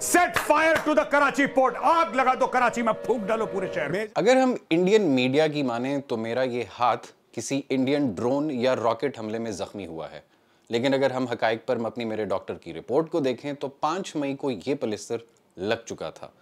Set fire to the Karachi port, आग लगा दो कराची में, फूंक डालो पूरे शहर में। अगर हम इंडियन मीडिया की माने तो मेरा ये हाथ किसी इंडियन ड्रोन या रॉकेट हमले में जख्मी हुआ है, लेकिन अगर हम हकाइक पर अपनी मेरे डॉक्टर की रिपोर्ट को देखें तो 5 मई को यह पलिस्तर लग चुका था।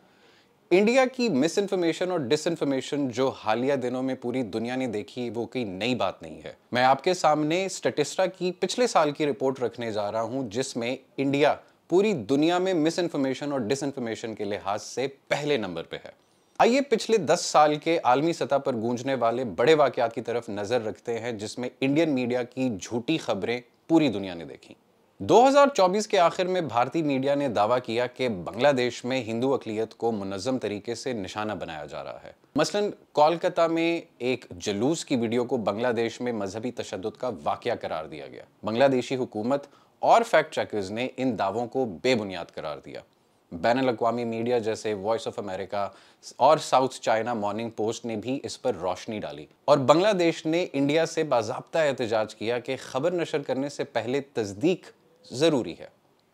इंडिया की मिस इन्फॉर्मेशन और डिसइन्फॉर्मेशन जो हालिया दिनों में पूरी दुनिया ने देखी वो कोई नई बात नहीं है। मैं आपके सामने स्टैटिस्टा की पिछले साल की रिपोर्ट रखने जा रहा हूं जिसमें इंडिया पूरी दुनिया में मिस इन्फॉर्मेशन और डिसइन्फॉर्मेशन के लिहाज से पहले नंबर पे है। आइए पिछले 10 साल के आलमी सतह पर गूंजने वाले बड़े वाकयात की तरफ नजर रखते हैं जिसमें इंडियन मीडिया की झूठी खबरें पूरी दुनिया ने देखी। 2024 के आखिर में भारतीय मीडिया ने दावा किया कि बांग्लादेश में हिंदू अक़लियत को मुनज़्ज़म तरीके से निशाना बनाया जा रहा है। मसलन कोलकाता में एक जुलूस की वीडियो को बांग्लादेश में मजहबी तशद्दुद का वाकया करार दिया गया। बांग्लादेशी हुकूमत और फैक्ट चेकर्स ने इन दावों को बेबुनियाद करार दिया। बैनुल-अक़वामी मीडिया जैसे वॉइस ऑफ अमेरिका और साउथ चाइना मॉर्निंग पोस्ट ने भी इस पर रोशनी डाली और बांग्लादेश ने इंडिया से बाज़ाब्ता एहतजाज किया कि खबर नशर करने से पहले तस्दीक जरूरी है।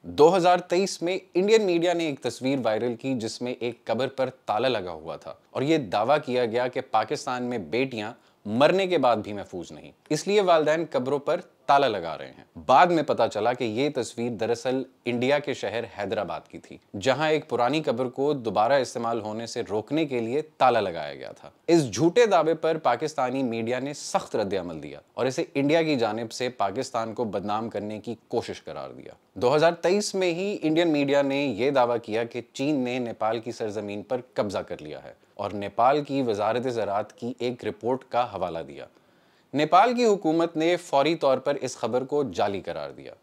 2023 में इंडियन मीडिया ने एक तस्वीर वायरल की जिसमें एक कब्र पर ताला लगा हुआ था और यह दावा किया गया कि पाकिस्तान में बेटियां मरने के बाद भी महफूज नहीं, इसलिए वालिदैन कब्रों पर ताला लगा रहे हैं। बाद में पता चला कि यह तस्वीर दरअसल इंडिया के शहर हैदराबाद की थी, जहां एक पुरानी कब्र को दोबारा इस्तेमाल होने से रोकने के लिए ताला लगाया गया था। इस झूठे दावे पर पाकिस्तानी मीडिया ने सख्त रद्द-ए-अमल दिया और इसे इंडिया की जानिब से पाकिस्तान को बदनाम करने की कोशिश करार दिया। 2023 में ही इंडियन मीडिया ने यह दावा किया कि चीन ने नेपाल की सरजमीन पर कब्जा कर लिया है और नेपाल की वजारत ज़राअत की एक रिपोर्ट का हवाला दिया। नेपाल की हुकूमत ने फौरी तौर पर इस खबर को जाली करार दिया,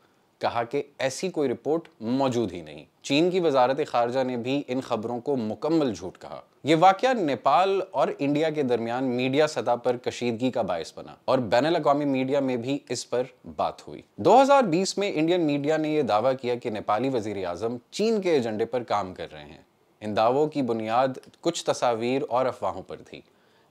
कहा कि ऐसी कोई रिपोर्ट मौजूद ही नहीं। चीन की वजारत खारजा ने भी इन खबरों को मुकम्मल झूठ कहा। यह वाकया नेपाल और इंडिया के दरमियान मीडिया सतह पर कशीदगी का बायस बना और बैनुल-अक़वामी मीडिया में भी इस पर बात हुई। 2020 में इंडियन मीडिया ने यह दावा किया कि नेपाली वजीर आज़म चीन के एजेंडे पर काम कर रहे हैं। इन दावों की बुनियाद कुछ तस्वीर और अफवाहों पर थी।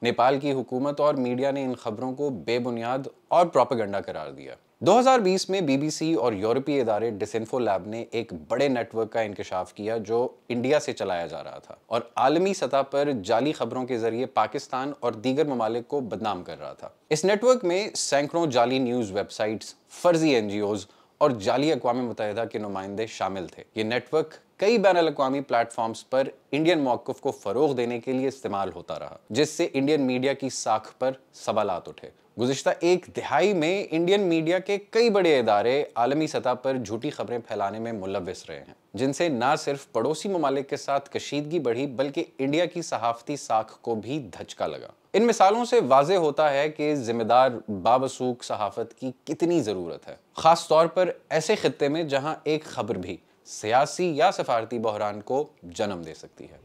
नेपाल की हुकूमत और मीडिया ने इन खबरों को बेबुनियाद और प्रोपेगेंडा करार दिया। 2020 में बीबीसी और यूरोपीय इदारे डिसइंफो लैब ने एक बड़े नेटवर्क का इंकशाफ किया जो इंडिया से चलाया जा रहा था और आलमी सतह पर जाली खबरों के जरिए पाकिस्तान और दीगर ममालिक को बदनाम कर रहा था। इस नेटवर्क में सैकड़ों जाली न्यूज़ वेबसाइट्स, फर्जी NGOs और जाली अक़वाम मुत्तहिदा के नुमाइंदे शामिल थे। ये नेटवर्क कई बैनुल-अक़वामी प्लेटफॉर्म्स पर इंडियन मौक़िफ़ को फ़रोग़ देने के लिए इस्तेमाल होता रहा, जिससे इंडियन मीडिया की साख पर सवालात उठे। गुज़िश्ता एक दिहाई में इंडियन मीडिया के कई बड़े इदारे आलमी सतह पर झूठी खबरें फैलाने में मुलव्विस रहे हैं, जिनसे न सिर्फ पड़ोसी ममालिक के साथ कशीदगी बढ़ी बल्कि इंडिया की सहाफ़ती साख को भी धचका लगा। इन मिसालों से वाज़े होता है कि जिम्मेदार बावसूख सहाफ़त की कितनी ज़रूरत है, ख़ास तौर पर ऐसे खित्ते में जहाँ एक खबर भी सियासी या सफारती बहरान को जन्म दे सकती है।